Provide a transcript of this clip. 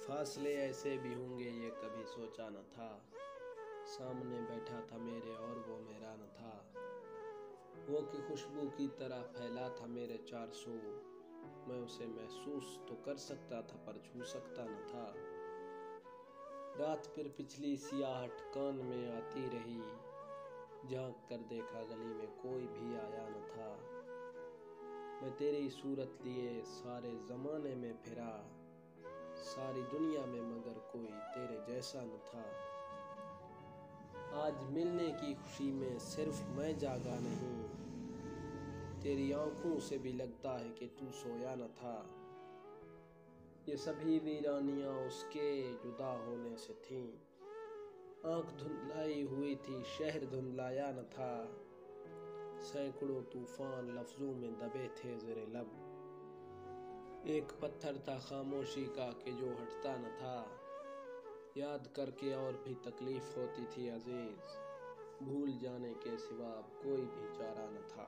फासले ऐसे भी होंगे ये कभी सोचा न था। सामने बैठा था मेरे और वो मेरा न था। वो की खुशबू की तरह फैला था मेरे 400। मैं उसे महसूस तो कर सकता था पर छू सकता न था। रात फिर पिछली सियाहट कान में आती रही। झांक कर देखा गली में कोई भी आया न था। मैं तेरी सूरत लिए सारे जमाने में फिरा। सारी दुनिया में मगर कोई तेरे जैसा न था। आज मिलने की खुशी में सिर्फ मैं जागा नहीं। तेरी आंखों से भी लगता है कि तू सोया न था। ये सभी वीरानियां उसके जुदा होने से थीं। आंख धुंधलाई हुई थी, शहर धुंधलाया न था। सैकड़ों तूफान लफ्जों में दबे थे ज़ेरे लब। एक पत्थर था खामोशी का कि जो हटता न था। याद करके और भी तकलीफ होती थी अजीज। भूल जाने के सिवा अब कोई भी चारा न था।